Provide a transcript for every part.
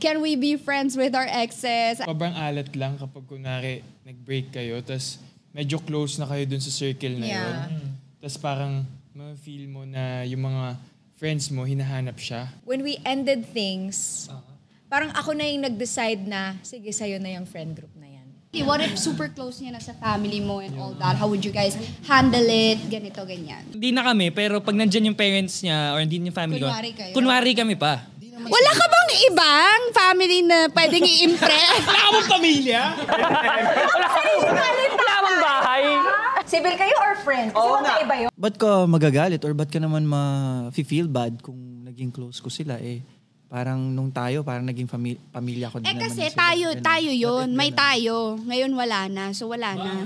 can we be friends with our exes? Sobrang alat lang kapag kunwari nag-break kayo, tapos medyo close na kayo dun sa circle na yun. Tapos parang ma-feel mo na yung mga friends mo, hinahanap siya. When we ended things, parang ako na yung nag-decide na, sige, sa'yo na yung friend group na yan. What if super close niya na sa family mo and all that? How would you guys handle it? Ganito, ganyan. Hindi na kami, pero pag nandyan yung parents niya or hindi yung family ko, Kunwari kayo? kunwari kami pa. Wala ka bang ibang family na pwedeng i-impress? Wala ka bang pamilya? Wala bang bahay? Civil kayo or friends? Kasi magkaiba yun. Ba't ka magagalit or ba't ka naman ma-feel bad kung naging close ko sila parang nung tayo, parang naging pamilya ko din naman. Kasi tayo yun. May tayo. Ngayon wala na. So wala na.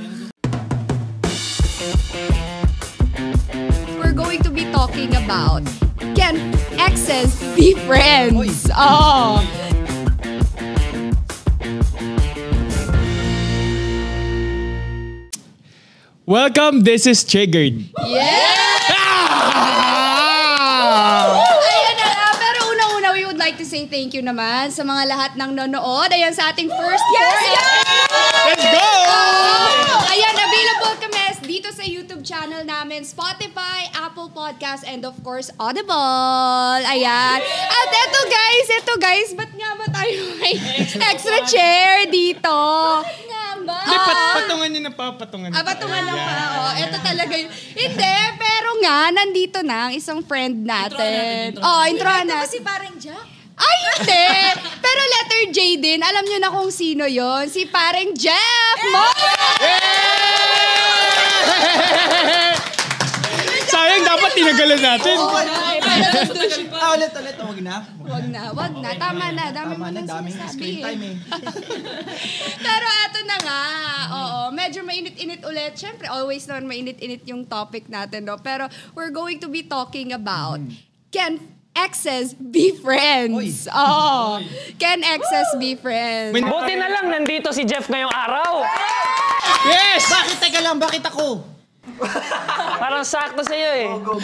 We're going to be talking about can exes be friends? Oh. Welcome, this is Triggered. To say thank you naman sa mga lahat ng nanonood. Ayan sa ating first Let's go! Ayan, available kami dito sa YouTube channel namin, Spotify, Apple Podcast, and of course, Audible. Ayan. At eto guys, ba't nga ba tayo may extra chair dito? Hindi, patungan niyo na pa, patungan. Patungan lang pa. Ito talaga yun. Hindi, pero nga, nandito na ang isang friend natin. Introhan natin. Si parang Jack. Ay, hindi! Pero letter J din. Alam nyo na kung sino yon. Si pareng Jeff Mo! Sayang, dapat tinagalan natin. Ulit, wag na. Tama na. Dami daming screen time Pero eto na nga. Oo, medyo mainit-init ulit. Siyempre, always naman mainit-init yung topic natin, no? Pero we're going to be talking about can exes be friends? Can exes be friends? Buti na lang nandito si Jeff ngayong araw. Yes! Bakit? Teka lang, bakit ako? Parang sakto sa'yo eh. Go.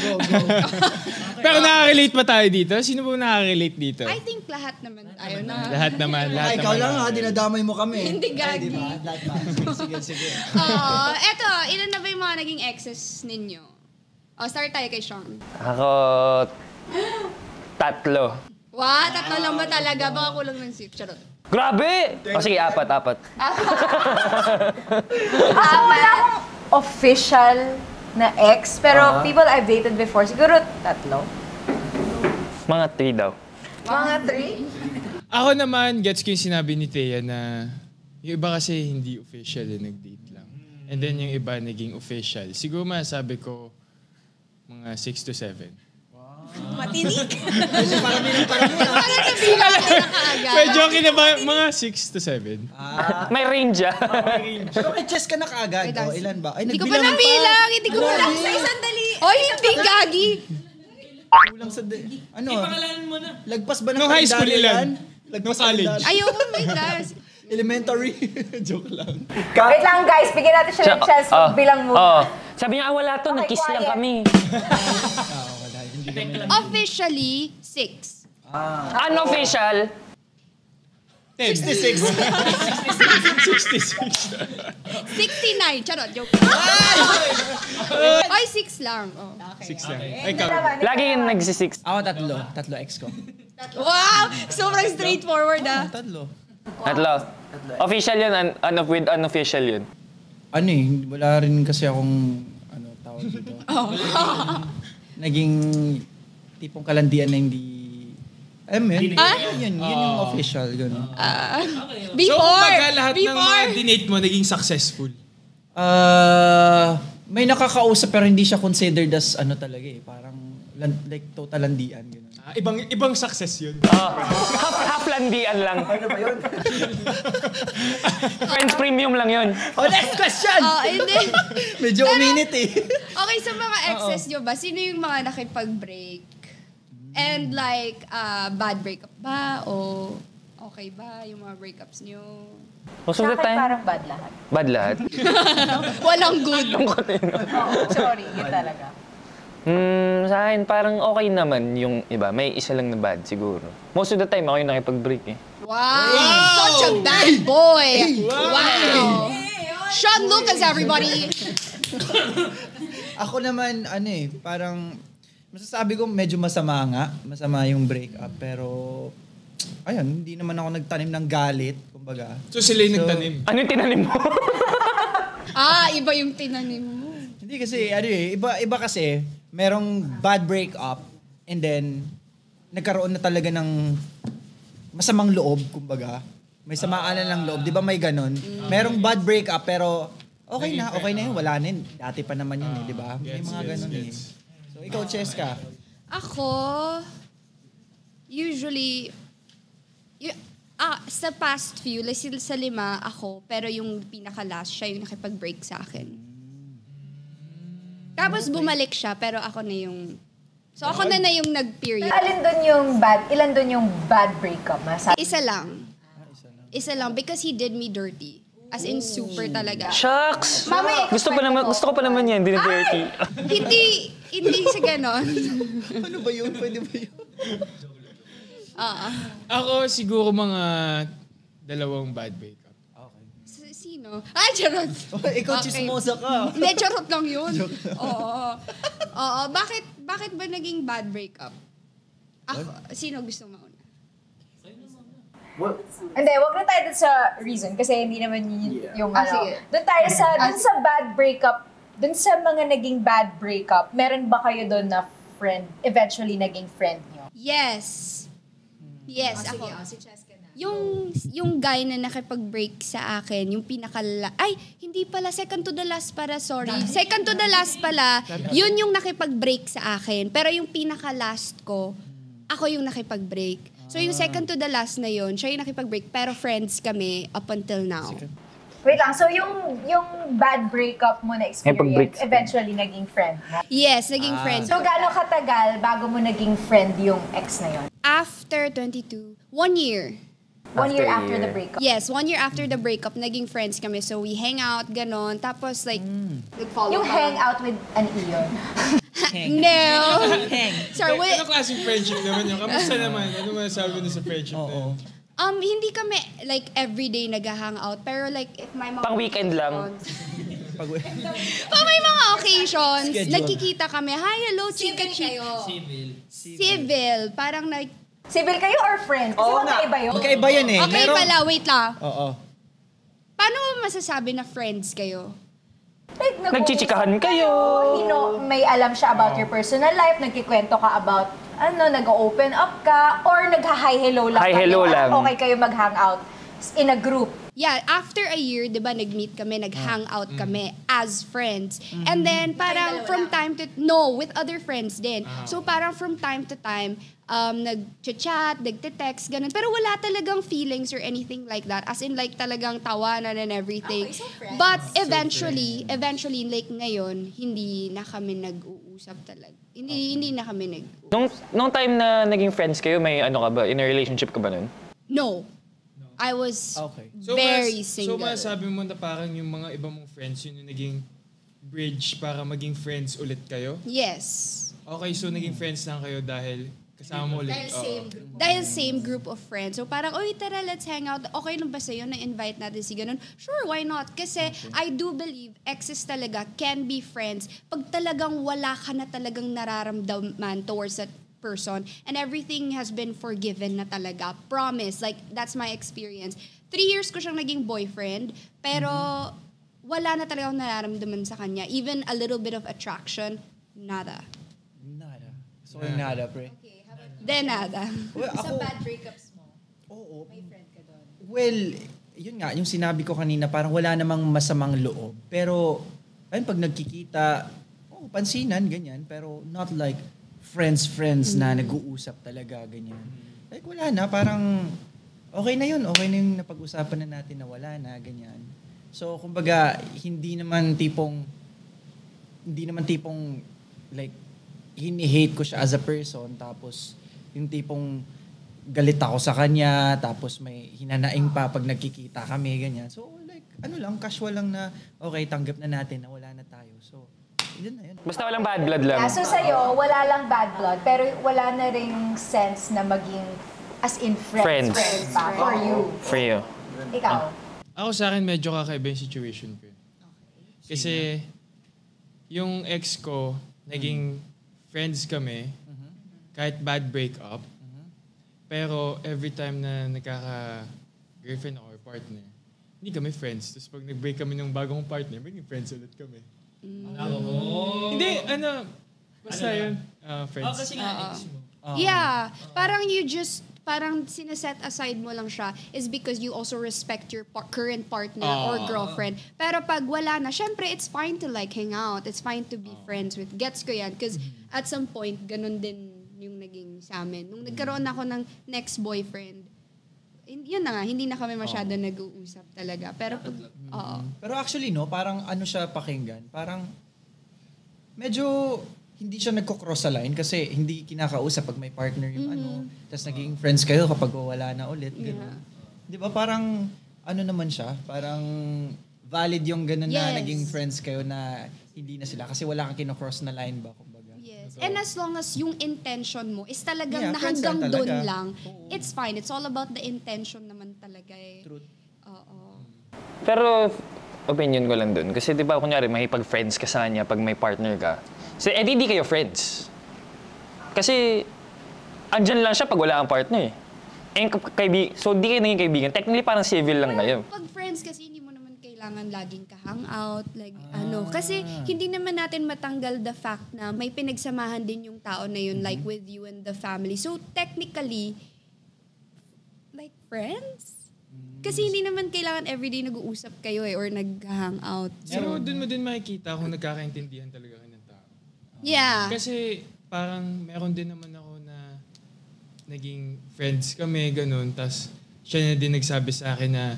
Pero nakaka-relate pa tayo dito? Sino ba nakaka-relate dito? I think lahat naman tayo na. Lahat naman. Ikaw lang dinadamay mo kami. Hindi gagi. Sige. Eto, ilan na ba yung mga naging exes ninyo? Start tayo kay Sean. Ako, 3. Tatlo lang ba talaga? Baka kulang ng 6. Charot. Grabe! O sige, 4. Wala akong official na ex, pero people I've dated before, siguro 3. Mga 3 daw. Mga 3? Ako naman, gets ko yung sinabi ni Thea na yung iba kasi hindi official nag-date lang. And then yung iba naging official. Siguro masabi ko mga 6 to 7. Matinik. Parang nabilang ka na kaagad. Medyo okay na ba? Mga 6 to 7. May range Pero kay chess ka na kaagad. Ilan ba? Ay, Hindi ko pa nabilang. Hindi ko pa Sa isang dali. Oy, hindi gagi. Kulang sa... Ano? Ipangalanan mo na. Lagpas ba ng Nung high school kalendaryo yan? ilan? Lagpas Nung sa college? kalendaryo. Ayoko, may class. Elementary. Joke lang. Wait lang guys, bigyan natin siya ng chance bilang mo. Sabi niya, wala to, nag-kiss lang quiet. kami. Officially, 6. Unofficial, 66. 69. Charot, joke. Oy, 6 lang. 6 lang. Ay, lagi yung nagsi-6. Ako 3. 3 ex ko. Wow! Sobrang straightforward, 3. 3. Official yun, with unofficial yun. Wala rin kasi akong tawag dito. Naging tipong kalandian na hindi... Yun yung official. Before! So, kumbaga lahat ng mga dinate mo naging successful? May nakakausap pero hindi siya considered as talaga parang like total landian. Ganun. Ibang success yun. Half landian lang. Ano ba yun? Friends premium lang yun. Next question! Hindi. Medyo uminit Okay, sa mga exes nyo ba, sino yung mga nakipag-break? And like, bad breakup ba? O okay ba yung mga breakups nyo? Most of the time, Parang bad lahat. bad lahat. Walang good. Sorry, yun talaga. Sa akin, parang okay naman yung iba. May isa lang na bad siguro. Most of the time, ako yung nakipag-break eh. Wow! Such a bad boy! Wow! Sean Lucas, everybody! Ako naman, parang masasabi ko medyo masama nga. Masama yung breakup. Pero, ayun, hindi naman ako nagtanim ng galit, kumbaga. So sila yung nagtanim? Ano yung tinanim mo? Iba yung tinanim mo. Hindi kasi, iba kasi, merong bad breakup and then, nagkaroon na talaga ng masamang loob, kumbaga. May samaan na ng loob. Di ba may ganun? Merong bad breakup pero okay na yun. Wala na yun. Dati pa naman yun, di ba? May mga ganun eh. So, ikaw, Cheska. Ako, usually, sa past few, like sa 5 ako, pero yung pinaka-last, siya yung nakipag-break sa akin. Tapos bumalik siya, pero ako na yung... So ako na yung nag-period. Ilan doon yung bad breakup? Isa lang. Isa lang because he did me dirty. As in super talaga. Shucks! Mamaya, Gusto ko pa naman yan, hindi dirty. Hindi sa ganon. Ano ba yun? Pwede ba yun? Ako siguro mga 2 bad breakup. Sino? Ay, charot. Ikaw, chismosa ka. Hindi, charot lang yun. Oo. Bakit ba naging bad breakup? Sino gusto mauna? Hindi, wag na tayo dun sa reason kasi hindi naman yung sige. Doon tayo dun sa bad breakup, dun sa mga naging bad breakup, meron ba kayo doon na friend, eventually naging friend nyo? Yes. Yes, ako. Si Cheska na. Yung guy na nakipag-break sa akin, yung hindi pala, second to the last para, sorry. Second to the last pala, yun yung nakipag-break sa akin. Pero yung pinaka-last ko, ako yung nakipag-break. So yung second to the last na yun, siya yung nakipag-break, pero friends kami up until now. Wait lang, so yung bad breakup mo na experience, eventually naging friend mo? Yes, naging friend. So gaano katagal bago mo naging friend yung ex na yun? After 22, 1 year. 1 year after the breakup? Yes, 1 year after the breakup, naging friends kami. So we hang out, ganon. Tapos like, nag-follow Yung hang out with an Ion. No. Sorry, Ano klaseng friendship naman yun? Kamusta naman? Ano masasabi na sa friendship na yun? Hindi kami like everyday nag-hangout, pero like if my mga Pang-weekend lang. Pag may mga occasions, Schedule. nagkikita kami. Hi, hello, chika kayo. Civil. Parang like, Civil kayo or friend? Kasi magkaiba yun. Magkaiba yun eh. okay pala, wait lang. Oo. Paano mo masasabi na friends kayo? Like, Nagchichikahan kayo. May alam siya about your personal life, nagkikwento ka about, nag-open up ka, or nagha-hi-hello lang. Hi-hello lang. Okay kayo mag-hangout in a group. Yeah, after a year, 'di ba, nag-meet kami, nag-hangout kami as friends. And then parang from time to with other friends din. So parang from time to time, nag-chat, nagte-text, ganun. Pero wala talagang feelings or anything like that. As in like talagang tawanan and everything. But eventually like ngayon, hindi na kami nag-uusap talaga. Hindi na kami Nung time na naging friends kayo, may ano ka ba? In a relationship ka ba nun? No. I was Okay. very single. So masasabi mo na parang yung mga iba mong friends, yun yung naging bridge para maging friends ulit kayo? Yes. Okay, so naging friends lang kayo dahil kasama mo ulit. Dahil same group of friends. So parang, oy, tara, let's hang out. Okay lang ba sa'yo na invite natin si ganun? Sure, why not? Kasi I do believe exes talaga can be friends pag talagang wala ka na talagang nararamdaman towards that person and everything has been forgiven na talaga. Promise. Like, that's my experience. 3 years ko siyang naging boyfriend, pero wala na talaga akong nararamdaman sa kanya. Even a little bit of attraction, nada. Nada. Sorry, nada, pre. De nada. Well, ako, bad breakups mo, oo. may friend ka doon. Well, yun nga, yung sinabi ko kanina, parang wala namang masamang loob. Pero, ayun, pag nagkikita, pansinan, ganyan. Pero not like friends na nag-uusap talaga, ganyan. Like, wala na, parang okay na yun. Okay na yung napag-usapan na natin na wala na, ganyan. So, kumbaga, hindi naman tipong like, hini-hate ko siya as a person, tapos yung tipong galit ako sa kanya, tapos may hinanaing pa pag nagkikita kami, ganyan. So, like, casual lang na, okay, tanggap na natin na wala na tayo. So, yun na yun. Basta walang bad blood lang. So sa'yo, wala lang bad blood, pero wala na ring sense na maging as in friends. Friends. Pa, for you. For you. Ikaw. Ako sa akin, medyo kakaiba yung situation ko. Kasi yung ex ko, naging friends kami, kahit bad breakup. Pero every time na nagkaka-girlfriend ako or partner, hindi kami friends. Tapos pag nag-break kami ng bagong partner, maging friends ulit kami. Hindi, basta yun. Friends. Kasi nga, ex mo. Yeah. Parang parang sineset aside mo lang siya is because you also respect your current partner or girlfriend. Pero pag wala na, syempre, it's fine to like hang out. It's fine to be friends with. Gets ko yan. Because at some point, ganun din yung naging sa amin. Nung nagkaroon ako ng next boyfriend, yun na nga, hindi na kami masyado nag-uusap talaga. Pero, Pero actually, no, parang ano siya pakinggan. Parang medyo hindi siya nagko-cross sa line kasi hindi kinakausap pag may partner yung tapos naging friends kayo kapag wala na ulit. Ganun. Di ba parang ano naman siya? Parang valid yung ganun na naging friends kayo na hindi na sila kasi wala kang kino-cross na line ba? Kumbaga. yes. And as long as yung intention mo is talagang na friends hanggang lang doon talaga. lang, it's fine. It's all about the intention naman talaga eh. Truth. Oo. Pero opinion ko lang dun. Kasi di ba kunyari, makipag-friends ka sa kanya pag may partner ka. So, hindi kayo friends. Kasi, andyan lang siya pag wala kang partner eh. So, di kayo naging kaibigan. Technically, parang civil lang kayo. Pag friends kasi hindi mo naman kailangan laging ka-hangout, like Kasi hindi naman natin matanggal the fact na may pinagsamahan din yung tao na yun, like with you and the family. So, technically, like friends? Kasi hindi naman kailangan everyday nag-uusap kayo eh, or nag-hangout. So, dun mo din makikita kung nagkakaintindihan talaga kayo ng tao. Yeah. Kasi parang meron din naman ako na naging friends kami, ganun. Tapos siya na din nagsabi sa akin na,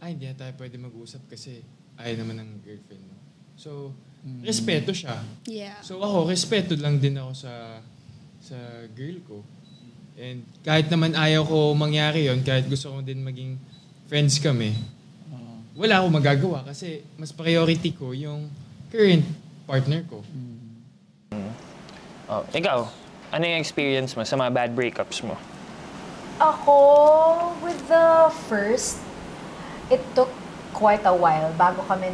hindi na tayo pwede mag-usap kasi ayaw naman ng girlfriend mo. So, respeto siya. Yeah. So ako, respeto lang din ako sa girl ko. And kahit naman ayaw ko mangyari yon, kahit gusto ko din maging friends kami, wala akong magagawa kasi mas priority ko yung current partner ko. Oh, ikaw, ano yung experience mo sa mga bad breakups mo? Ako, with the first, it took quite a while bago kami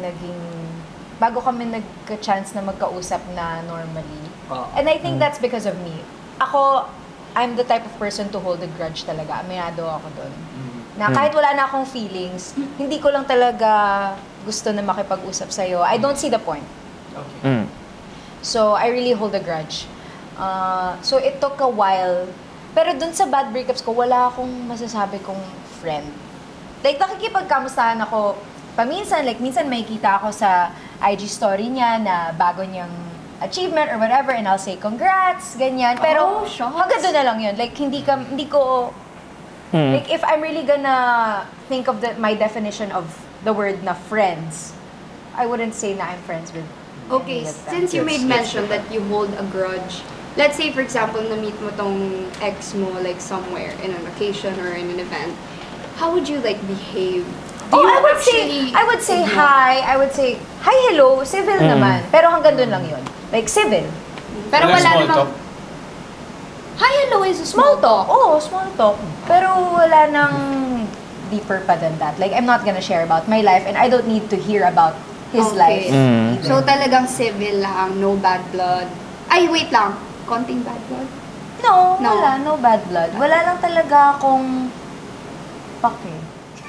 nagka-chance na magkausap na normally. And I think that's because of me. Ako, I'm the type of person to hold a grudge talaga. Aminado ako doon. Na kahit wala na akong feelings, hindi ko lang talaga gusto na makipag-usap sa'yo. I don't see the point. Okay. So, I really hold a grudge. So, it took a while. Pero dun sa bad breakups ko, wala akong masasabi kong friend. Like, nakikipagkamustahan ako paminsan. Like, minsan may kita ako sa IG story niya na bago niyang achievement or whatever and I'll say congrats, ganyan. Pero hanggang doon na lang yun. Like, hindi ko... Like, if I'm really gonna think of my definition of the word na friends, I wouldn't say na I'm friends with Okay, since you made mention that you hold a grudge, let's say, for example, na-meet mo tong ex mo, like, somewhere, in an occasion or in an event, how would you, like, behave? I would say hi. I would say, hi, hello, civil naman. Pero hanggang doon lang yun. Like, civil. Pero Wala wala small namang... talk? Hi, hello is a small talk. Oo, small talk. Pero wala nang deeper pa than that. Like, I'm not gonna share about my life and I don't need to hear about his life. So, talagang civil lang, no bad blood. Ay, wait lang. Konting bad blood? No, No. wala. No bad blood. Wala lang talaga akong pake.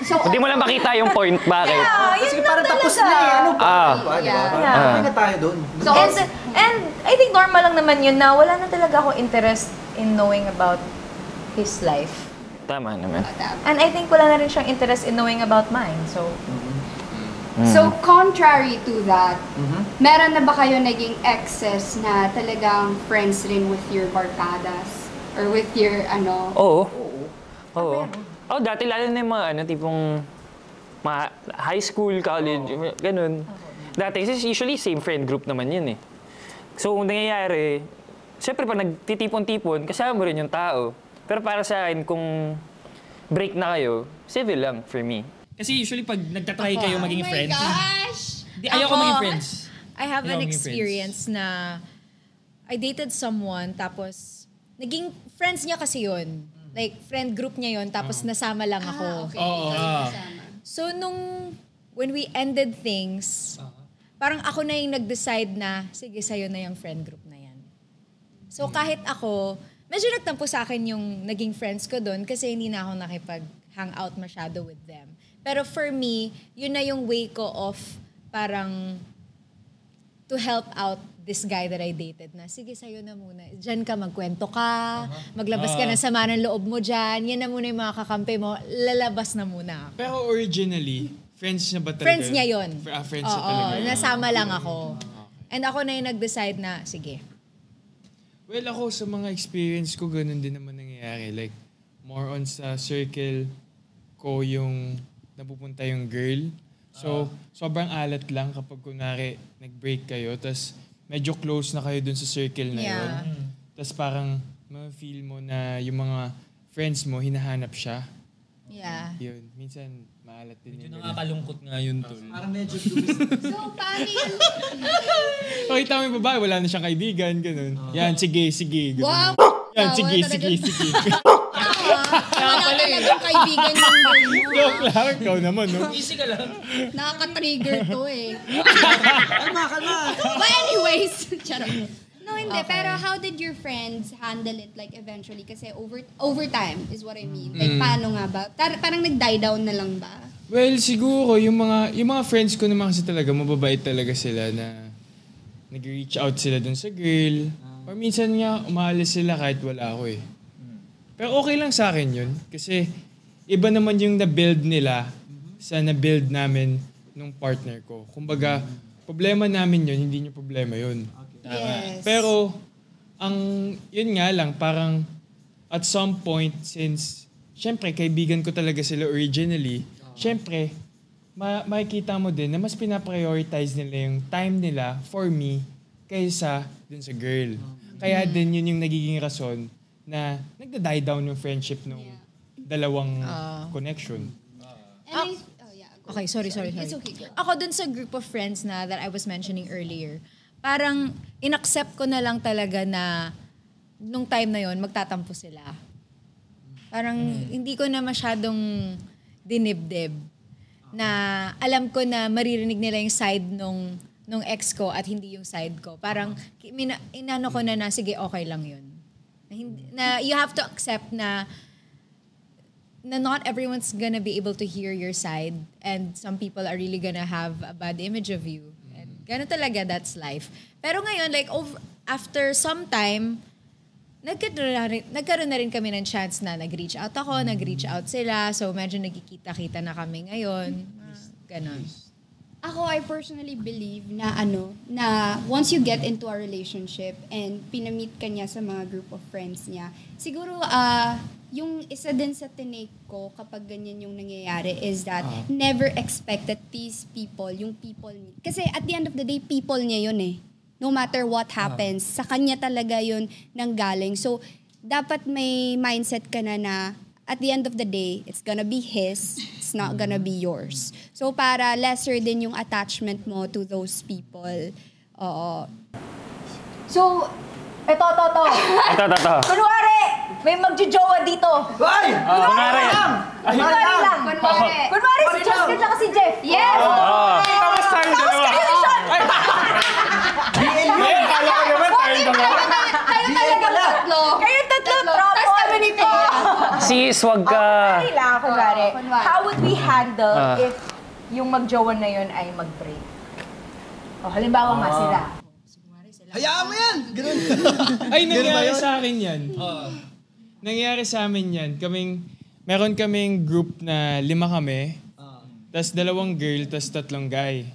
So, Hindi mo lang makita yung point, bakit? Kasi parang tapos na eh. Ano pa? Yeah. Hindi na tayo doon. So, And I think normal lang naman yun na wala na talaga ako interest in knowing about his life. Tama naman. And I think wala na rin siyang interest in knowing about mine. So, contrary to that, meron na ba kayo naging exes na talagang friends rin with your barkadas? Or with your, Oo. Dati lalo na yung mga tipong mga high school, college, ganun. Dati kasi usually same friend group naman yun eh. So kung nangyayari, syempre pag nagtitipon-tipon, kasama mo rin yung tao. Pero para sa akin, kung break na kayo, civil lang for me. Kasi usually pag nagtatry kayo maging friends, gosh! ayoko maging friends. I have Ikaw, an maging experience na I dated someone tapos naging friends niya kasi yun. Like, friend group niya yun tapos nasama lang ako. Okay. Oo, So, when we ended things, parang ako na yung nag-decide na, sige, sa'yo na yung friend group na yan. So, kahit ako, medyo nagtampo sa akin yung naging friends ko doon kasi hindi na ako nakipag-hang out masyado with them. Pero for me, yun na yung way ko of parang to help out this guy that I dated na, sige, sa'yo na muna. Diyan ka, magkwento ka, maglabas ka ng sama ng loob mo dyan, yan na muna yung mga kakampi mo, lalabas na muna. Pero originally, friends niya ba talaga? Friends niya yun. Friends niya talaga. Nasama lang ako. And ako na yung nag-decide na, sige. Well, ako sa mga experience ko, ganun din naman nangyayari. Like, more on sa circle ko yung napupunta yung girl. So, sobrang alat lang kapag kunwari nag-break kayo, tas medyo close na kayo dun sa circle na yun. Tas parang ma-feel mo na yung mga friends mo, hinahanap siya. Yeah. Yun. Minsan, maalat din Medyo yung ganun. nakakalungkot nga yun, tol. Parang medyo So, paano yun? Pakita mo yung babae, wala na siyang kaibigan, ganun. Yan, sige. Ganun. Wow! Yan, Wala sige. Wala talagang kaibigan ng girl mo. Joke lang, ikaw naman, no? Easy ka lang. Nakaka-trigger to eh. Kalma. But anyways, charot. No, hindi. Pero how did your friends handle it like eventually? Kasi over time is what I mean. Like, paano nga ba? Parang nag-die down na lang ba? Well, siguro, yung mga friends ko naman kasi talaga, mababait talaga sila na nag-reach out sila dun sa girl. Or minsan nga, umaalis sila kahit wala ako eh. Pero okay lang sa akin yun. Kasi iba naman yung na-build nila sa na-build namin nung partner ko. Kumbaga, problema namin yun, hindi nyo problema yun. Yes. Pero, yun nga lang, parang at some point, since, syempre, kaibigan ko talaga sila originally, syempre, makikita mo din na mas pinaprioritize nila yung time nila for me kaysa dun sa girl. Kaya din yun yung nagiging rason na nagda-die down yung friendship ng dalawang connection. Okay, sorry. It's okay, girl. Ako dun sa group of friends na that I was mentioning earlier, parang inaccept ko na lang talaga na nung time na yon magtatampo sila. Parang hindi ko na masyadong dinibdib na alam ko na maririnig nila yung side nung ex ko at hindi yung side ko. Parang inano ko na sige, okay lang yun. Na you have to accept na not everyone's gonna be able to hear your side and some people are really gonna have a bad image of you. And ganun talaga, that's life. Pero ngayon, like after some time, nagkaroon na rin kami ng chance na nag-reach out ako, nag-reach out sila. So medyo nagkikita-kita na kami ngayon. Ganon. Ako, I personally believe na na once you get into a relationship and pinamit ka niya sa mga group of friends niya, siguro, yung isa din sa tinake ko kapag ganyan yung nangyayari is that never expect that these people, kasi at the end of the day, people niya yun eh. No matter what happens, sa kanya talaga yun nanggaling. So, dapat may mindset ka na at the end of the day, it's gonna be his, it's not gonna be yours. So, para lesser din yung attachment mo to those people. Oo. So, ito. Kunwari, may magjojowa dito. Hoy! Kunwari. Kunwari si Justin at si Jeff. Yes! Tapos tayong dalawa. Kala ko naman tayong dalawa. Kayo talaga tatlo. Kayong tatlo, tropo. Tapos kami ni Tia. Sis, wag ka. Kunwari. Kunwari. How would we handle if yung magjowa na yun ay mag-break? Halimbawa nga sila. Hayaan mo yan! Ganun. Ay, nangyari sa akin yan. Nangyari sa amin yan. Meron kaming group na 5 kami. Tas 2 girl, tas 3 guy.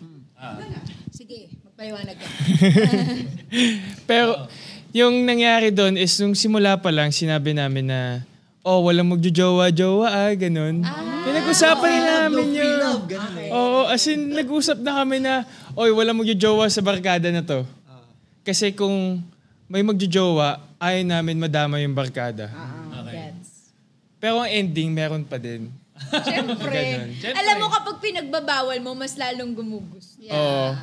Sige, magpaliwanag ka. Pero, yung nangyari doon is nung simula pa lang, sinabi namin na, walang magjojowa-jowa, ganun. Pinag-usapan din namin yun. Oo, as in, nag-usap na kami na, walang magjojowa sa barkada na to. Kasi kung may magjojowa, ayaw namin madama yung barkada. Gets. Pero ang ending, meron pa din. Siyempre. Ganun. Siyempre. Alam mo kapag pinagbabawal mo, mas lalong gumugusto. Oo.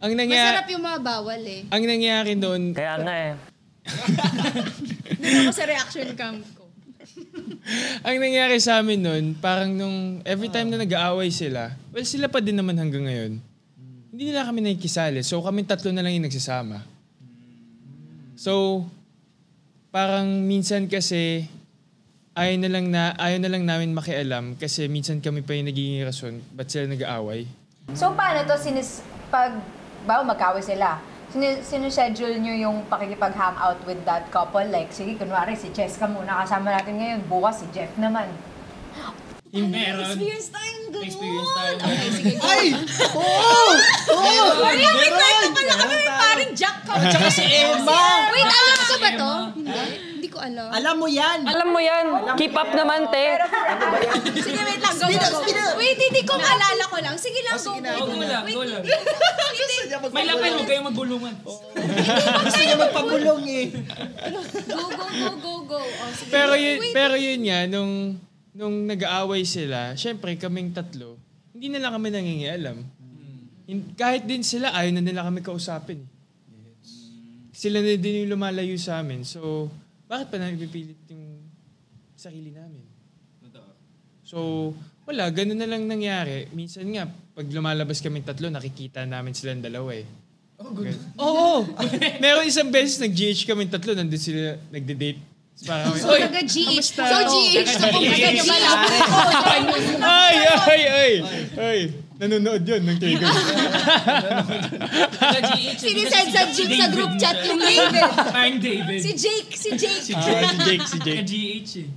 Ang Masarap yung mga bawal eh. Ang nangyari doon, Kaya nga eh. Doon ako sa reaction cam ko. ang nangyari sa amin noon, parang nung every time na nag-aaway sila, well, sila pa din naman hanggang ngayon. Hindi nila kami nakikisali. So, kami tatlo na lang yung nagsasama. So, parang minsan kasi, ayaw na lang namin makialam kasi minsan kami pa yung nagiging rason ba't sila nag-aaway. So paano to pag magkaway sila? Sinuschedule nyo yung pakikipag-hangout with that couple? Like, sige, kunwari si Cheska muna kasama natin ngayon, bukas si Jeff naman. Meron. Experience tayong ganun. Experience tayo. Okay, sige. Ay! Oo! Oo! Ay, may kwento pala kami. Parang Jack ka. Tsaka si Emma! Wait, alam ko ba to? Hindi ko alam. Alam mo yan! Alam mo yan. Keep up naman, te. Sige, wait lang. Go, go. Wait, hindi ko maalala ko lang. Sige lang, go. Go lang. May lapel, huwag kayong magbulungan. Gusto niya magpabulong eh. Go. Oh, sige. Pero yun nga, nung nag-aaway sila, syempre kaming tatlo, hindi na lang kami nangingialam. Kahit din sila, ayaw na nila kami kausapin. Sila na din yung lumalayo sa amin. So, bakit pa namin pipilit yung sarili namin? So, wala, ganun na lang nangyari. Minsan nga, pag lumalabas kaming tatlo, nakikita namin silang dalawa eh. Oo! Meron isang beses, nag-GH kaming tatlo, nandun sila, nagde-date. Parang, So, GH. So, GH na kung agad yung malapit. Ay! Nanonood yun ng Tigo. Sinisend sa group chat yung label. Parang David. Si Jake. Si Jake. Ka-GH eh.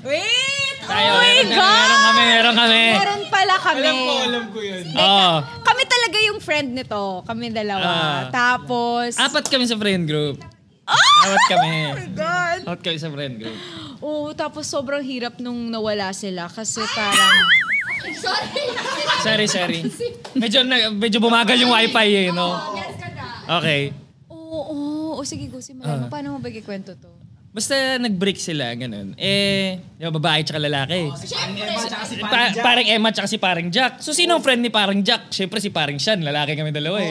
Wait! Tayo, Oh my God! meron kami. Meron pala kami. Alam ko yun. Oo. Kami talaga yung friend nito. Kami dalawa. Tapos... 4 kami sa friend group. 4 kami. Oh my God! 4 kami sa friend group. Oo, tapos sobrang hirap nung nawala sila kasi parang... Sorry. Medyo bumagal yung wifi eh, no? Okay. Oo, sige, Gusi mo. Paano mo ba ikikwento to? Basta nag-break sila, ganun. Di ba, babae tsaka lalaki. Parang Emma tsaka si parang Jack. So, sino ang friend ni parang Jack? Siyempre si parang Sean, lalaki kami dalawa eh.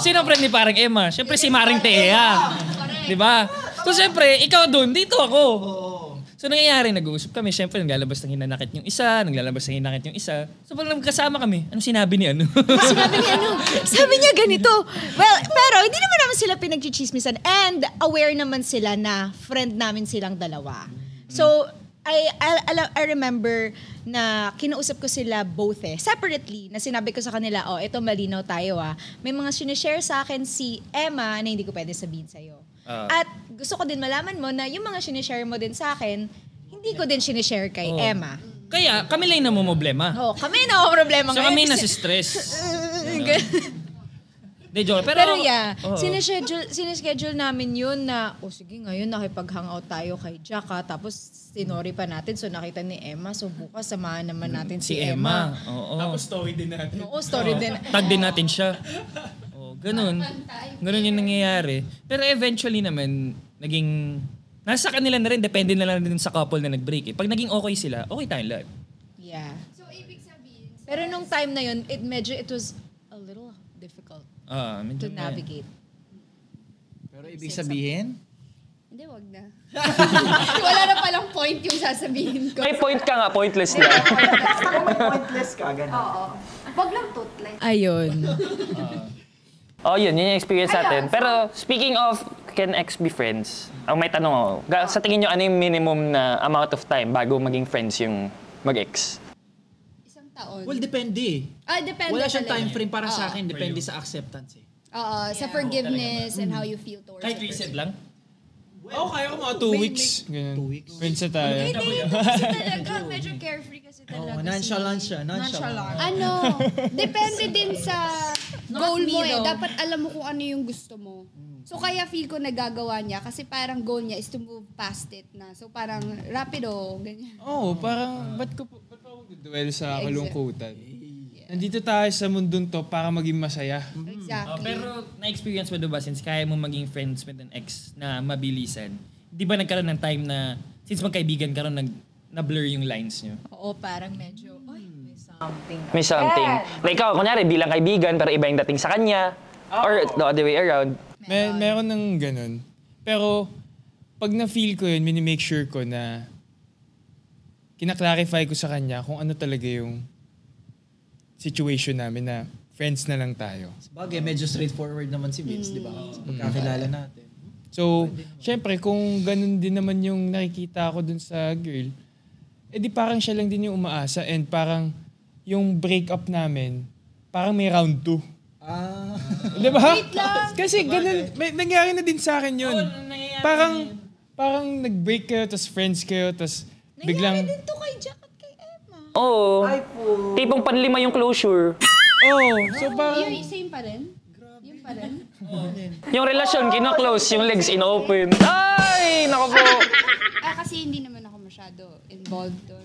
Sino ang friend ni parang Emma? Siyempre si Maring Thea. Di ba? So, siyempre, ikaw doon, dito ako. So, nangyayari, nag-uusap kami. Siyempre, naglalabas ng hinanakit yung isa, naglalabas ng hinanakit yung isa. So, pag nagkasama kami, anong sinabi ni ano? Sabi niya ganito. Well, pero hindi naman sila pinagchichismisan and aware naman sila na friend namin silang dalawa. So, I remember na kinausap ko sila both separately, na sinabi ko sa kanila, ito malinaw tayo May mga sinishare sa akin si Emma na hindi ko pwede sabihin sa'yo. At gusto ko din malaman mo na yung mga sinishare mo din sa akin, hindi ko din sinishare kay Emma. Kaya, kami lang namumblema. Kami na problema So, ngayon. kami nasi-stress. De joke. Pero sineschedule namin yun na, sige ngayon nakipag-hangout tayo kay Jack tapos sinori pa natin. So nakita ni Emma, so bukas samahan naman natin si Emma. Oo. Tapos story din natin. Oo, story din. Tag din natin siya. Ganun. Ganun yung nangyayari. Pero eventually naman, nasa kanila na rin, depende na lang din sa couple na nag-break. Pag naging okay sila, okay tayong lahat. Yeah. So, ibig sabihin... Pero nung time na yun, it was a little difficult to navigate. Pero ibig sabihin? Hindi, wag na. Wala na palang point yung sasabihin ko. May point ka nga, pointless lang. May pointless ka, gano'n. Oo. Wag lang toothless. Ayun. Yun yung experience natin. Pero speaking of, can ex be friends? Ang may tanong ako, sa tingin nyo, ano yung minimum na amount of time bago maging friends yung mag-ex? Isang taon. Well, depende. Depende. Wala siyang talaga. time frame para sa akin. Depende sa acceptance Oo, sa forgiveness and how you feel towards Kahit the person. recent lang? Kaya ko mga 2 weeks. Ganun. 2 weeks. Friends na tayo. Hindi, kasi talaga, medyo carefree kasi talaga. Nonchalant siya. Nonchalant. Depende din sa goal mo Dapat alam mo kung ano yung gusto mo. So kaya feel ko nagagawa niya kasi parang goal niya is to move past it na. So parang rapido, ganyan. Parang, ba't pa ako duduel sa kalungkutan? Nandito tayo sa mundong to para maging masaya. Exactly. Pero na-experience mo ba since kaya mo maging friends with an ex na mabilisan? Di ba nagkaroon ng time na, since magkaibigan ka ron, na-blur yung lines nyo? Oo, parang medyo, May something. Like ikaw, kunyari, bilang kaibigan, pero iba yung dating sa kanya. Or the other way around. Meron ng ganun. Pero, pag na-feel ko yun, minimake sure ko na kinaklarify ko sa kanya kung ano talaga yung situation namin na friends na lang tayo. Bagay, medyo straightforward naman si Vince, di ba? Sa pagkakilala natin. So, syempre, kung ganun din naman yung nakikita ko dun sa girl, edi parang siya lang din yung umaasa and parang yung breakup namin, parang may round 2. Di ba? Kasi ganun, nangyari na din sa akin yun. Parang nag-break kayo, tas friends kayo, tas biglang... Nangyari din to kay Jack at kay Emma. Oo. Tipong panlima yung closure. So parang... Yung same pa rin? Yung pa rin? Yung relasyon, kino-close, yung legs ino-open. Ay! Naku po! Kasi hindi naman ako masyado involved doon.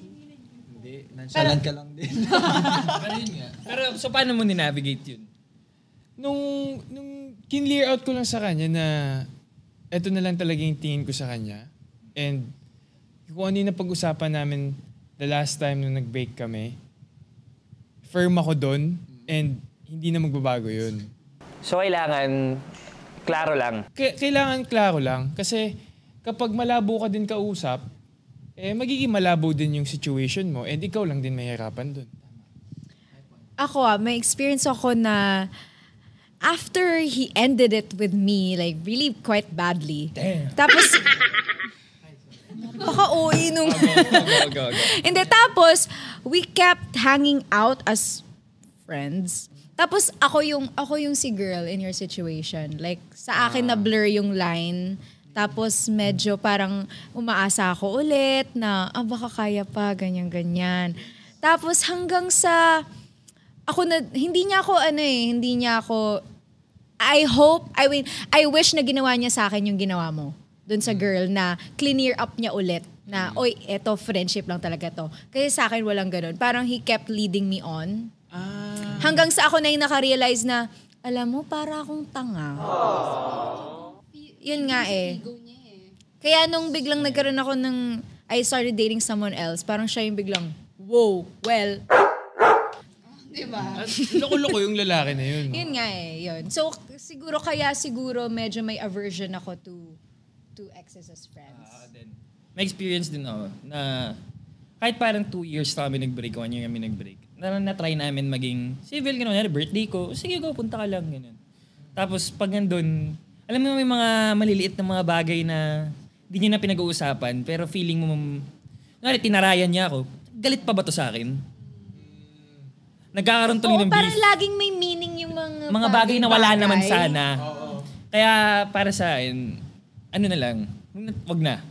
Hindi, nonchalant ka lang din. Pero yun nga. Pero so paano mo ninavigate yun? Nung kin-clear out ko lang sa kanya na eto na lang talaga yung tingin ko sa kanya. And kung ano yung napag-usapan namin the last time nung nag-break kami, firm ako doon and hindi na magbabago yun. So kailangan, klaro lang. Kailangan klaro lang kasi kapag malabo ka din kausap, magiging malabo din yung situation mo and ikaw lang din mahirapan doon. Ako may experience ako na after he ended it with me, like really quite badly. Damn. Tapos, baka OA nung... Go. Hindi, tapos, we kept hanging out as friends. Tapos, ako yung si girl in your situation. Like, sa akin na blur yung line. Tapos, medyo parang umaasa ako ulit na, baka kaya pa, ganyan-ganyan. Tapos, hanggang sa... hindi niya ako, I wish na ginawa niya sa akin yung ginawa mo. Dun sa girl na clear up niya ulit na, oy, eto, friendship lang talaga to. Kasi sa akin walang ganun. Parang he kept leading me on. Hanggang sa ako na yung nakarealize na, alam mo, para akong tanga. Yun nga eh. Kaya nung biglang nagkaroon ako I started dating someone else, parang siya yung biglang, whoa, well, Diba? Loko-loko yung lalaki na yun. yun nga eh, yun. So, siguro medyo may aversion ako to exes as friends. May experience din ako na kahit parang 2 years na kami nag-break, 1 year kami nag-break, na-try namin maging civil, gano'n, birthday ko, sige go, punta ka lang, gano'n. Tapos pag nandun, alam mo may mga maliliit na mga bagay na hindi niya na pinag-uusapan, pero feeling mo, tinarayan niya ako, galit pa ba to sa akin? Nagkakaroon tuloy ng beef. Parang laging may meaning yung mga bagay na wala naman sana. Kaya para sa akin, ano na lang, wag na.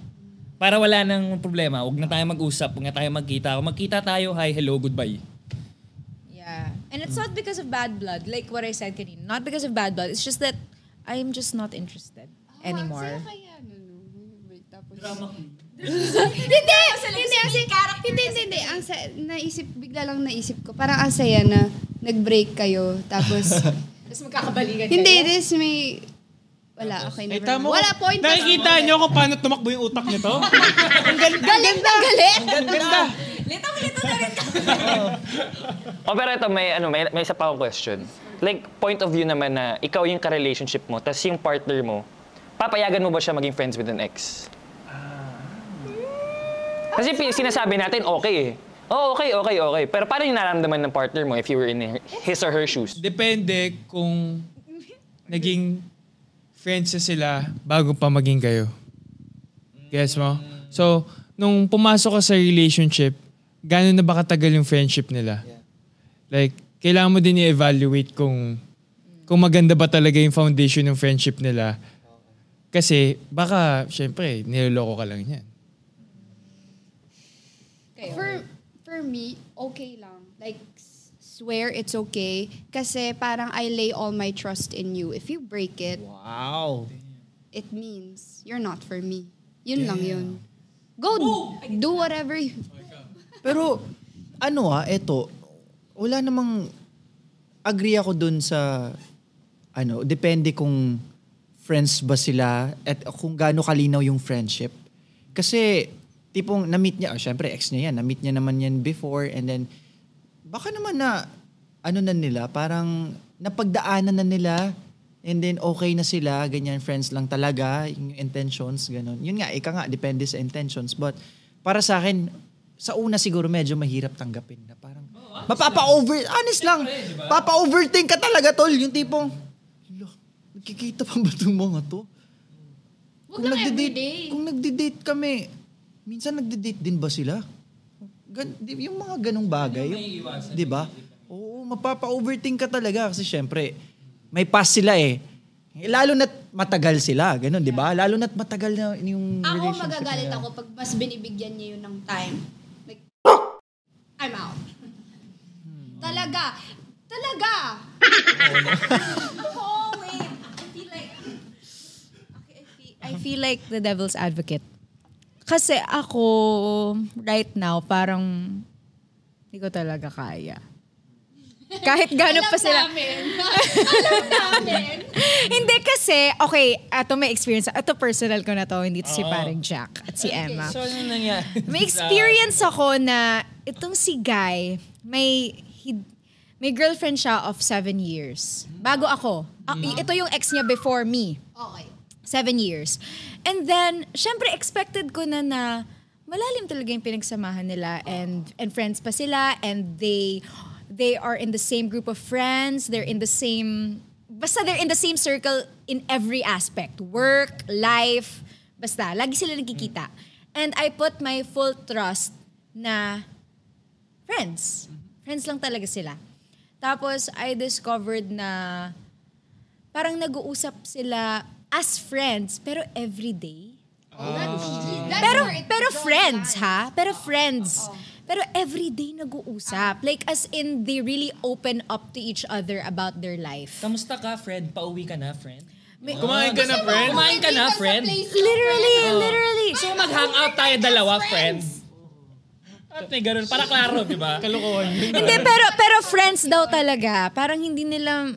Para wala nang problema, wag na tayo mag-usap, wag na tayo magkita. Kung magkita tayo, hi, hello, goodbye. Yeah. And it's not because of bad blood, like what I said kanina. Not because of bad blood. It's just that I'm just not interested anymore. Bigla lang naisip ko. Parang ang saya na nag-break kayo. Tapos magkakabalikan kayo? hindi, wala, okay, never mind. Wala, point. Nakikita niyo kung paano tumakbo yung utak nito? Ang ganda. Galit na galit! Ang ganda. Litong-lito na rin ka. Pero ito, may isa pa akong question. Like, point of view naman na ikaw yung ka-relationship mo, tas yung partner mo, papayagan mo ba siya maging friends with an ex? Kasi sinasabi natin, okay eh. Oh, okay. Pero paano yung nararamdaman ng partner mo if you were in his or her shoes? Depende kung naging friends na sila bago pa maging kayo. Guess mo? So, nung pumasok ka sa relationship, gano'n na ba katagal yung friendship nila? Like, kailangan mo din i-evaluate kung maganda ba talaga yung foundation ng friendship nila. Kasi baka, syempre, niloloko ka lang yan. For me, okay lang. Like, swear it's okay. Kasi parang I lay all my trust in you. If you break it, Wow. it means you're not for me. Yun lang yun. Go, do whatever you... Pero, eto, wala namang agree ako dun sa, depende kung friends ba sila at kung gaano kalinaw yung friendship. Kasi, tipong na-meet niya, syempre ex niya yan, na-meet niya naman yan before and then, baka naman na, na nila, parang napagdaanan na nila And then okay na sila, ganyan, friends lang talaga, yung intentions, ganun. Yun nga, ika nga, depende sa intentions. But para sa akin, sa una siguro medyo mahirap tanggapin na parang, honest lang, papa-overthink ka talaga, tol. Yung tipong, nagkikita pa ba itong mga to? Huwag lang everyday. Kung nagde-date kami, minsan nagde-date din ba sila? Yung mga ganong bagay. Di ba? Oo, mapapa-overthink ka talaga kasi syempre, may past sila eh. Lalo na't matagal sila, ganun, di ba? Lalo na't matagal na yung relationship. Ako magagalit ako pag mas binibigyan niya yun ng time. Like, I'm out. Talaga. Oh, wait. I feel like the devil's advocate. Kasi ako, right now, parang hindi ko talaga kaya. Kahit gano'n pa sila. Alam namin. Hindi kasi, okay, ito may experience. Ito personal ko na to, hindi to si paring Jack at si Emma. So, ano nangyari? May experience ako na itong si Guy, may girlfriend siya of 7 years. Bago ako. Ito yung ex niya before me. Okay. 7 years. And then, syempre expected ko na malalim talaga yung pinagsamahan nila and friends pa sila and they are in the same group of friends, they're in the same circle in every aspect. Work, life, basta. Lagi sila nagkikita. And I put my full trust na friends. Friends lang talaga sila. Tapos, I discovered na parang nag-uusap sila as friends, pero everyday. Pero friends, ha? Pero friends. Pero everyday nag-uusap. Like, as in, they really open up to each other about their life. Kamusta ka, friend? Pauwi ka na, friend? Kumain ka na, friend? Kumain ka na, friend? Literally. So, mag-hangout tayo dalawa, friend? At may ganun. Para klaro, di ba? Kalokohan yun. Hindi, pero friends daw talaga. Parang hindi nila,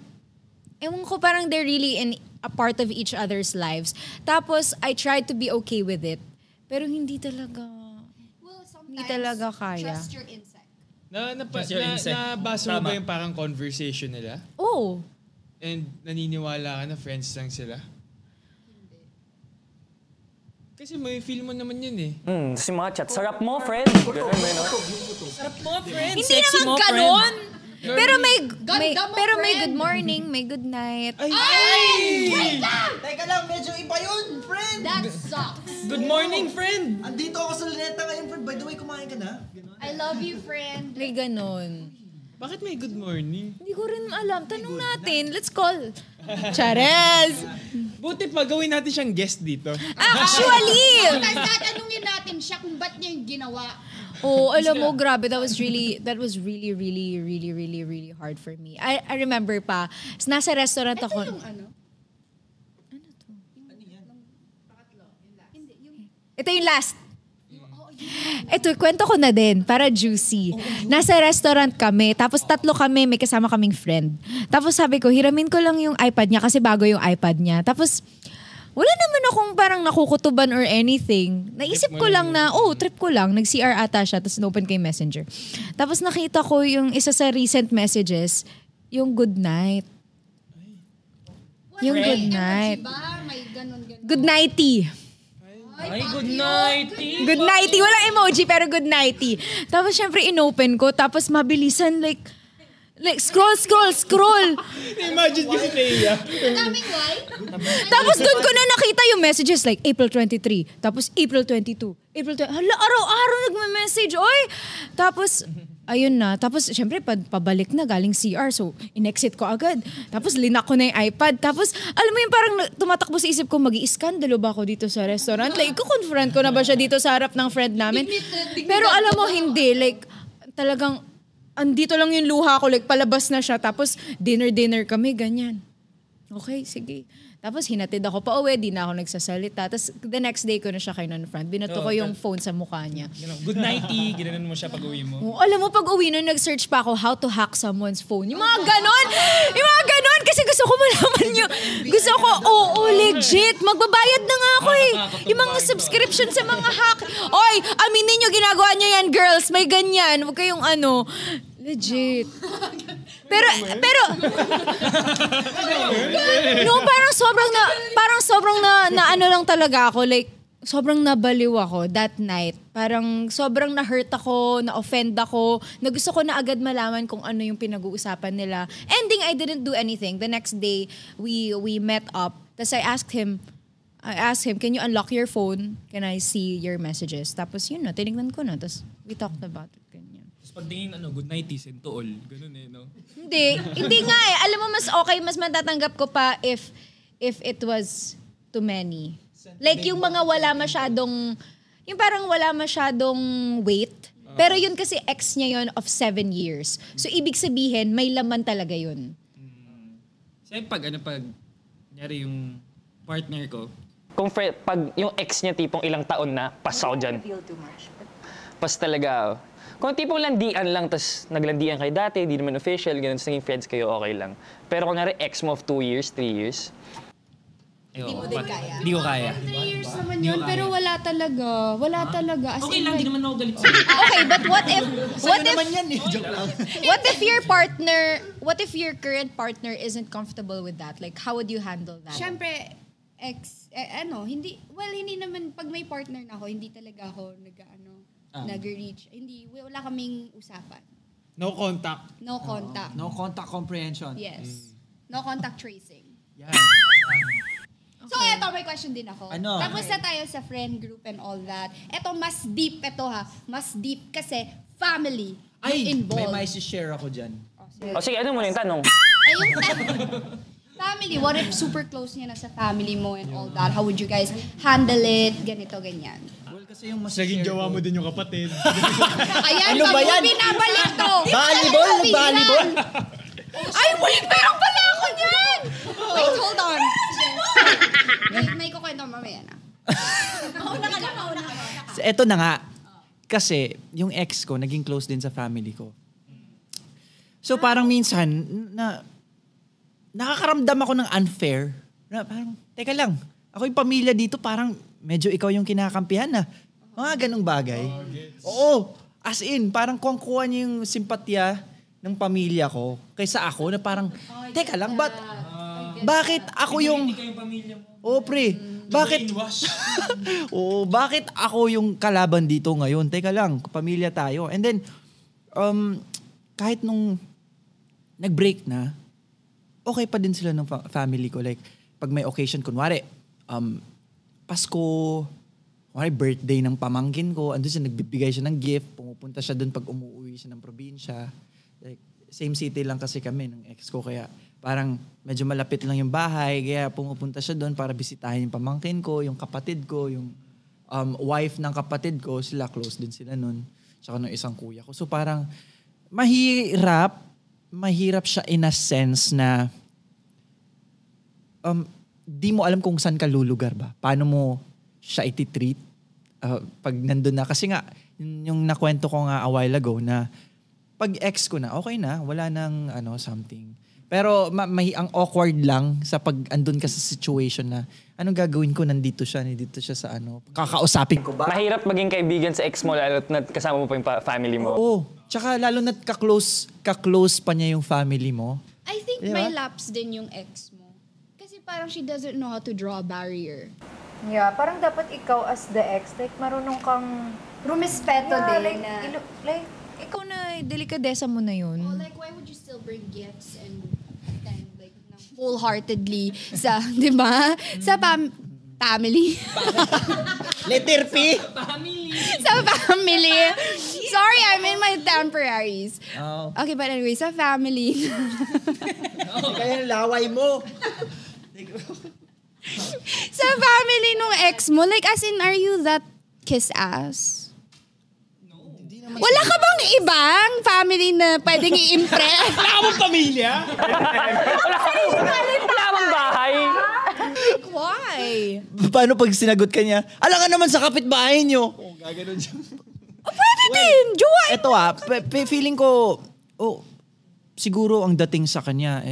ewan ko, parang they're really in a part of each other's lives. Tapos, I tried to be okay with it. Pero hindi talaga. Hindi talaga kaya. Trust your insect. Nabasa mo ba yung parang conversation nila? Oh. And naniniwala ka na friends lang sila? Kasi may feel mo naman yun eh. Si mga chat, sarap mo, friend. Ganun, no? Sarap mo, friend. Hindi Sexy naman mo, ganon. friend. Pero may friend. good morning, may good night. Wait lang! Teka lang, medyo iba yun, friend! That sucks. Good morning, friend. Andito ako sa Luneta ngayon, friend. By the way, kumain ka na? I love you, friend. May ganon. Bakit may good morning? Hindi ko rin alam. Tanong natin. Let's call. Chares! Buti pa gawin natin siyang guest dito. Actually! Tapos tatanungin natin siya kung ba't niya yung ginawa. Oh, alam mo, grabe. That was really hard for me. I remember pa, nasa restaurant ako. Ito yung ano? Ito yung last. Ito, kwento ko na din, para juicy. Nasa restaurant kami, tapos 3 kami, may kasama kaming friend. Tapos sabi ko, hiramin ko lang yung iPad niya kasi bago yung iPad niya. Tapos, wala naman akong parang nakukutuban or anything. Naisip ko lang na, trip ko lang. Nag-CR ata siya, tapos in-open ko yung messenger. Tapos nakita ko yung isa sa recent messages, yung good night. Yung good night. Diba? May ganon. Good nighty. Ay, good nighty. Good nighty. Walang emoji, pero good nighty. Tapos syempre in-open ko, tapos mabilisan like scroll. Imagine ko si Leia. Daming white. Tapos doon ko na nakita yung messages like April 23, tapos April 22, hala, araw-araw nagme-message, oy! Tapos, ayun na. Tapos, syempre, pabalik na galing CR. So, in-exit ko agad. Tapos, linak ko na yung iPad. Tapos, alam mo yung parang tumatakbo sa isip ko, mag-i-skandalo ba ako dito sa restaurant? Like, kukonfront ko na ba siya dito sa harap ng friend namin? Pero alam mo, hindi. Like, talagang, andito lang yung luha ko. Like, palabas na siya. Tapos, dinner kami, ganyan. Okay, sige. Tapos hinatid ako pa uwi, di na ako nagsasalita. Tapos the next day ko na siya kinonfront. Binato ko yung phone sa mukha niya. Good nighty. Ginanon mo siya pag uwi mo. Oh, alam mo, pag uwi nun, nag-search pa ako how to hack someone's phone. Yung mga ganon! Kasi gusto ko malaman yung... Gusto ko, legit. Magbabayad na nga ako eh. Yung mga subscription sa mga hack. Oy, aminin nyo, ginagawa nyo yan, girls. May ganyan. Huwag kayong legit. No, parang sobrang na ano lang talaga ako, like, sobrang nabaliw ako that night. Parang sobrang na-hurt ako, na-offend ako, na gusto ko na agad malaman kung ano yung pinag-uusapan nila. Ending, I didn't do anything. The next day, we met up. Tapos I asked him, can you unlock your phone? Can I see your messages? Tapos yun na, tinignan ko na. Tapos we talked about it. Ganyan. Tapos pagtingin, good night, and to all. Ganun no? Hindi nga eh. Alam mo, mas okay, mas matatanggap ko pa if it was too many. Like yung mga wala masyadong, yung parang wala masyadong weight. Pero yun kasi ex niya yun of 7 years. So ibig sabihin, may laman talaga yun. Kasi pag nyari yung partner ko, Kung pag yung ex niya tipong ilang taon na, pas ako dyan. Pas talaga. Kung tipong landian lang, tas naglandian kayo dati, di naman official, ganun, naging friends kayo, okay lang. Pero kung ex mo of 2 years, 3 years, Hindi mo din kaya. Hindi ko kaya. 3 years naman yun, pero wala talaga. Wala talaga. As Okay in, lang, di like, naman ako galit sa'yo. Okay, but what if naman yan eh. Joke lang. what if your current partner isn't comfortable with that? Like, how would you handle that? syempre, hindi naman, pag may partner na ako, hindi talaga ako nag-reach. Hindi, wala kaming usapan. No contact. No contact. No contact comprehension. Yes. No contact tracing. Yan. So, eto, may question din ako. Ano? Tapos na tayo sa friend group and all that. Eto, mas deep Mas deep kasi family Ay, involved. may share ako dyan. o sige, ano muna yung tanong? Ay, yung family, what if super close niya na sa family mo and all that? How would you guys handle it? Ganito, ganyan. Well, kasi yung Naging share jowa ko. mo din yung kapatid. Ayan, Ano ba yan? binabalik to. Volleyball? Ay, wait, meron pala ako niyan! Wait, hold on. May kukwento mamaya na. Mauna ka. Eto na nga. Kasi yung ex ko, naging close din sa family ko. So parang minsan, nakakaramdam ako ng unfair. Na parang, teka lang, ako yung pamilya dito, parang medyo ikaw yung kinakampihan na. Mga ganong bagay. Oo. As in, parang kuha niya yung simpatya ng pamilya ko kaysa ako na parang, teka lang, bakit ako yung... Oo, pre. Bakit? Bakit ako yung kalaban dito ngayon? Teka lang, pamilya tayo. And then, kahit nung nag-break na, okay pa din sila ng family ko. Like, pag may occasion, kunwari, Pasko, kunwari birthday ng pamangkin ko, andun siya, nagbibigay siya ng gift, pumupunta siya dun pag umuwi siya ng probinsya. Like, same city lang kasi kami ng ex ko, kaya parang medyo malapit lang yung bahay, kaya pumupunta siya doon para bisitahin yung pamangkin ko, yung kapatid ko, yung wife ng kapatid ko, sila close din sila nun. Tsaka nung isang kuya ko. So parang mahirap siya in a sense na di mo alam kung saan ka lulugar ba. Paano mo siya ititreat pag nandun na. Kasi nga, yung nakwento ko nga a while ago na pag ex ko na, okay na, wala nang something. Pero ang awkward lang sa pag andun ka sa situation na anong gagawin ko, nandito siya sa kakausapin ko ba? Mahirap maging kaibigan sa ex mo lalo na kasama mo pa yung family mo. Oo. Tsaka lalo na ka-close pa niya yung family mo. I think Diba? may lapse din yung ex mo. Kasi parang she doesn't know how to draw a barrier. Yeah, parang dapat ikaw as the ex, like marunong kang... Rumespeto Yeah, din like, na... ikaw na, delikadesa mo na yun. Oh, like, why would you still bring gifts and like, wholeheartedly sa, di ba? Sa family. Letter P? Sa family. Sorry, I'm in my temporaries. Oh. Okay, but anyway, sa family. Kaya laway mo. Sa family nung ex mo, like, as in, are you that kiss ass? Wala ka bang ibang family na pwedeng i-impress? Wala ka bang pamilya? Wala bang bahay? Why? Paano pag sinagot ka niya, alam nga naman sa kapitbahay niyo. Gaganon siya. Pwede din! Jowa! Ito feeling ko, siguro ang dating sa kanya,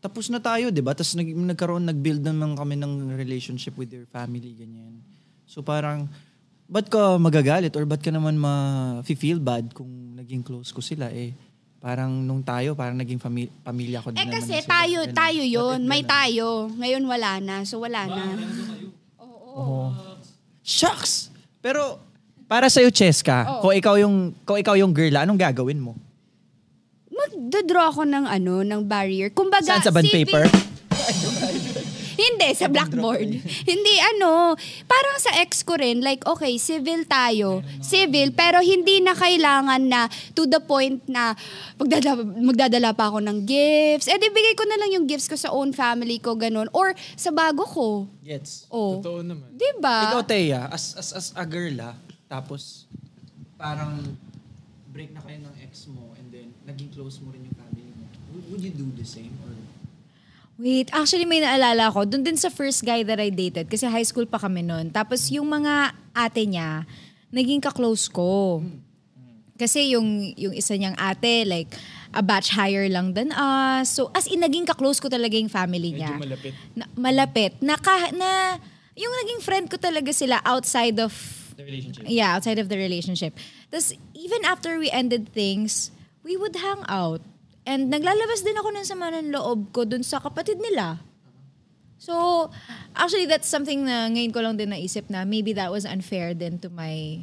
tapos na tayo, di ba? Tapos nag-build naman kami ng relationship with your family, ganyan. So parang, ba't ka magagalit or ba't ka naman ma-feel bad kung naging close ko sila? Parang nung tayo, parang naging pamilya ko din naman. Kasi sila. tayo yun. May Ganun. tayo. Ngayon wala na. So wala na. Oo. Shucks! Pero, para sa'yo, Cheska, kung ikaw yung girl, anong gagawin mo? Magdodraw ako ng ng barrier. Kumbaga, Saan, sa bond paper? Hindi, sa blackboard. Hindi, parang sa ex ko rin, like, okay, civil tayo. Civil, pero hindi na kailangan na to the point na magdadala pa ako ng gifts. Eh, di bigay ko na lang yung gifts ko sa own family ko, ganun. Or sa bago ko. Gets. Oh. Totoo naman. Diba? Ikaw, Thea, as a girl, tapos parang break na kayo ng ex mo and then naging close mo rin yung family mo. Would you do the same? Or Wait, actually may naalala ko. Doon din sa first guy that I dated, kasi high school pa kami noon. Tapos yung mga ate niya, naging ka-close ko. Kasi yung isa niyang ate, like, a batch higher lang than us. So, as in, naging ka-close ko talaga yung family niya. Medyo malapit. Malapit. Yung naging friend ko talaga sila outside of The relationship. Yeah, outside of the relationship. Tapos, even after we ended things, we would hang out. And naglalabas din ako ng sama ng loob ko dun sa kapatid nila. So, actually, that's something na ngayon ko lang din naisip na maybe that was unfair din to my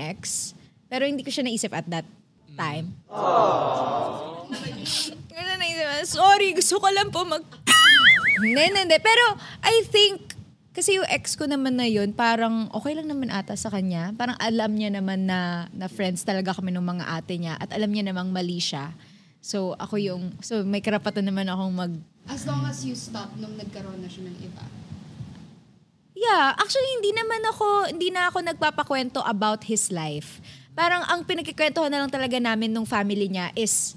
ex. Pero hindi ko siya naisip at that time. Sorry, gusto ko lang po Hindi. Pero, I think, kasi yung ex ko naman na yun, parang okay lang naman ata sa kanya. Parang alam niya naman na friends talaga kami ng mga ate niya at alam niya namang mali siya. So, may karapatan naman akong As long as you stop nung nagkaroon na siya ng iba. Yeah, actually hindi na ako nagpapakwento about his life. Parang ang pinagkikwentuhan na lang talaga namin nung family niya is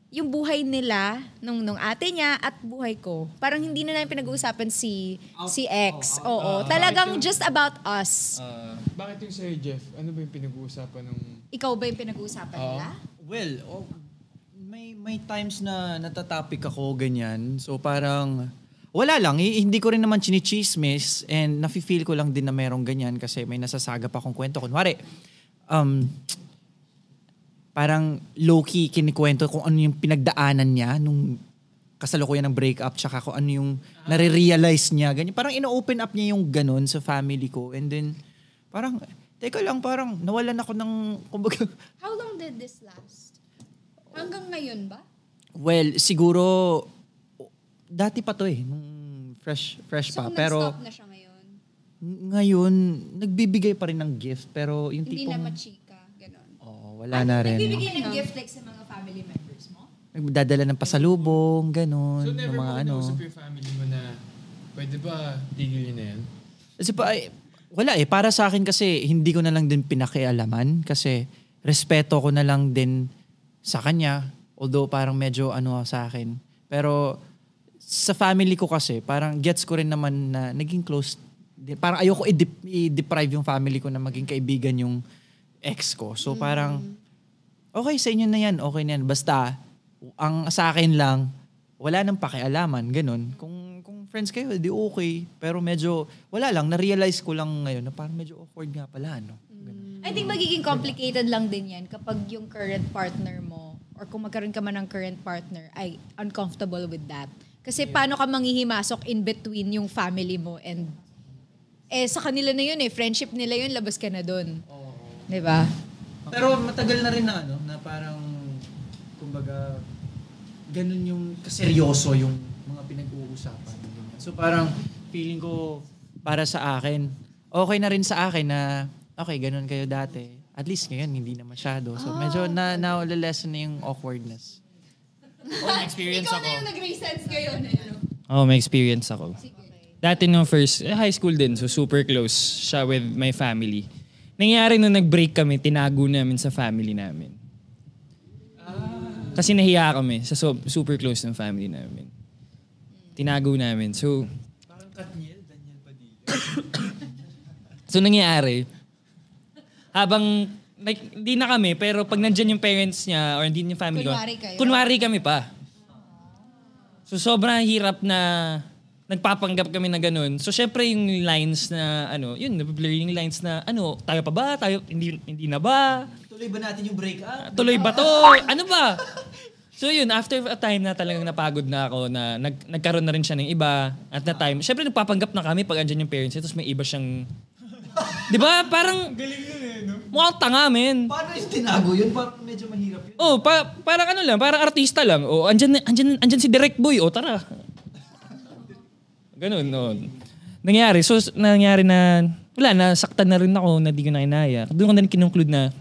yung buhay nila nung ate niya at buhay ko. Parang hindi na namin pinag-uusapan si ex. Oo, talagang just about us. Bakit yung sa'yo, Jeff? Ano ba yung pinag-uusapan ng... Ikaw ba yung pinag-uusapan nila? Well, may times na natatopic ako ganyan. So parang wala lang, hindi ko rin naman chinichismis and nafe-feel ko lang din na merong ganyan kasi may nasasagap akong kwento. Kunwari, parang low-key kinikwento kung ano yung pinagdaanan niya nung kasalukuyan ng breakup tsaka kung ano yung nare-realize niya. Ganyan. Parang ino-open up niya yung ganun sa family ko and then parang, teka lang, parang nawalan ako ng, kumbaga... How long did this last? Hanggang ngayon ba? Well, siguro dati pa to nung fresh So, pa. Pero nag-stop na siya ngayon? ngayon, nagbibigay pa rin ng gift. Pero yung Hindi tipong... na machika, gano'n. wala na rin. Nagbibigay ng gift like sa mga family members mo? Nagdadala ng pasalubong, ganun. So never ng mga mo kinausap yung family mo na pwede ba tigilin na yan? Kasi wala Para sa akin kasi hindi ko na lang din pinakialaman. Kasi respeto ko na lang din sa kanya. Although parang medyo sa akin. Pero sa family ko kasi, parang gets ko rin naman na naging close. Parang ayoko i-deprive yung family ko na maging kaibigan yung ex ko. So parang, okay sa inyo na yan, okay na yan. Basta, ang sa akin lang, wala nang pakialaman, ganun. Kung friends kayo, di okay. Pero medyo, wala lang, na-realize ko lang ngayon na parang medyo awkward nga pala, no? I think magiging complicated lang din yan kapag yung current partner mo or kung magkaroon ka man ng current partner ay uncomfortable with that. Kasi paano ka manghihimasok in between yung family mo and sa kanila na yun friendship nila yun, labas ka na dun. Diba? Pero matagal na rin na parang, kumbaga, ganun yung kaseryoso yung mga pinag-uusapan. So parang feeling ko para sa akin, okay na rin sa akin na okay, ganun kayo dati. At least ngayon, hindi na masyado. So medyo na-lesson na yung awkwardness. May experience Ikaw ako. na yung nag-resense ngayon. May experience ako. Dati nung first, high school din, so super close siya with my family. Nangyari nung nag-break kami, tinago namin sa family namin. Kasi nahiya kami sa super close ng family namin. Tinago namin. So, Parang Daniel Padilla. so nangyari, habang hindi na kami, pero pag nandyan yung parents niya or hindi yung family ko, Kunwari kayo? kunwari kami pa. So sobrang hirap na nagpapanggap kami na ganun. So syempre yung lines na yun, nablur yung lines na tayo pa ba? Tayo, hindi na ba? Tuloy ba natin yung break-up? Tuloy ba to? Ano ba? So yun, after a time na talagang napagod na ako na nagkaroon na rin siya ng iba at na time, syempre nagpapanggap na kami pag andyan yung parents niya, tapos may iba siyang... Di ba? Parang... Galing nun no? Mukhang tanga, men. Paano yung tinago yun? Parang medyo mahirap yun. Oh, parang ano lang, parang artista lang. Oh, andyan si Direct Boy. Oh, tara. Ganun, no. Nangyari na... Wala, nasaktan na rin ako na di ko na kinaya. Doon ko na rin kinunclude na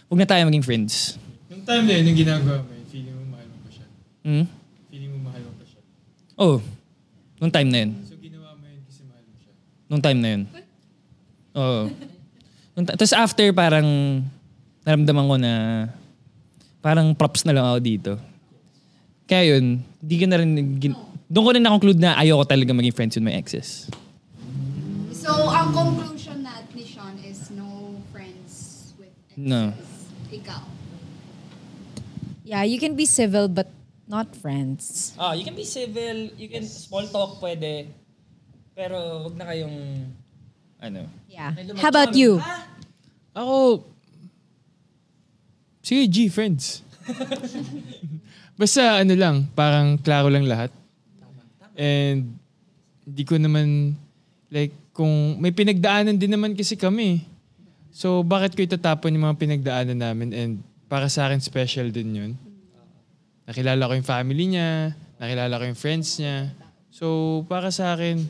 huwag na tayo maging friends. Yung time na yun, yung ginagawa mo, feeling mo mahal mo pa siya. Feeling mo mahal mo pa siya. Oh, nung time na yun. So ginawa mo yun kasi mahal mo siya. Nung time na yun. Oo. Tapos after parang naramdaman ko na parang props na lang ako dito. Kaya yun, di ko na rin... Doon ko rin na-conclude na ayoko talaga maging friends with my exes. So, ang conclusion ni Sean is no friends with exes. No. Ikaw. Yeah, you can be civil but not friends. You can be civil, you can small talk pwede. Pero wag na kayong ano. Yeah. How about you? Ako, sige G, friends. Basta ano lang, parang klaro lang lahat. And hindi ko naman, like, kung may pinagdaanan din naman kasi kami. So, bakit ko itatapon yung mga pinagdaanan namin? And para sa akin, special din yun. Nakilala ko yung family niya, nakilala ko yung friends niya. So, para sa akin,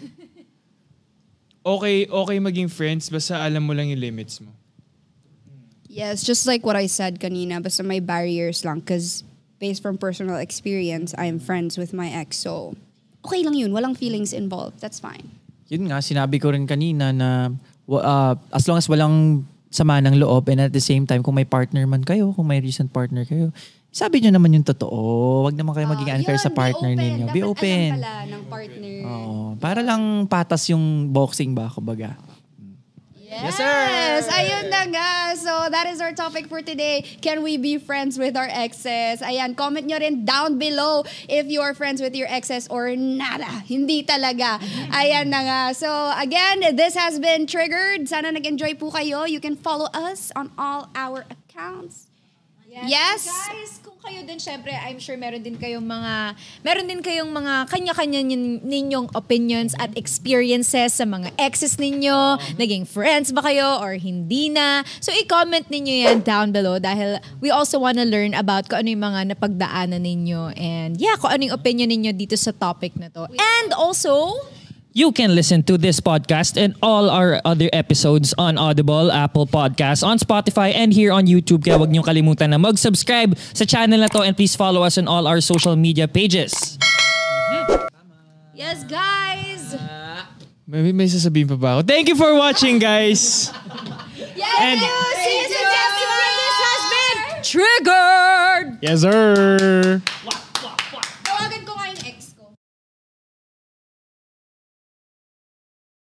okay maging friends, basta alam mo lang yung limits mo. Yes, just like what I said kanina, basta may barriers lang. Because based from personal experience, I'm friends with my ex. So, okay lang yun. Walang feelings involved. That's fine. Yun nga, sinabi ko rin kanina na as long as walang sama ng loob and at the same time, kung may partner man kayo, kung may recent partner kayo, sabi nyo naman yung totoo. Huwag naman kayo maging unfair sa partner ninyo. Be open. Dapat alam pala ng partner. Para lang patas yung boxing ba, kumbaga. Yes, sir! Ayun na nga. So, that is our topic for today. Can we be friends with our exes? Ayan, comment nyo rin down below if you are friends with your exes or nada. Hindi talaga. Ayan na nga. So, again, this has been Triggered. Sana nag-enjoy po kayo. You can follow us on all our accounts. Yes. Guys, kung kayo din, syempre, I'm sure meron din kayong mga kanya-kanya ninyong opinions at experiences sa mga exes ninyo. Naging friends ba kayo or hindi na? So, i-comment ninyo yan down below dahil we also wanna learn about kung ano yung mga napagdaanan ninyo and kung ano yung opinion ninyo dito sa topic na to. And also... You can listen to this podcast and all our other episodes on Audible, Apple Podcasts, on Spotify, and here on YouTube. Kaya huwag niyong kalimutan na mag-subscribe sa channel na to and please follow us on all our social media pages. Yes, guys! May sasabihin pa ba ako? Thank you for watching, guys! Yes, see you, Jesse! This has been Triggered! Yes, sir!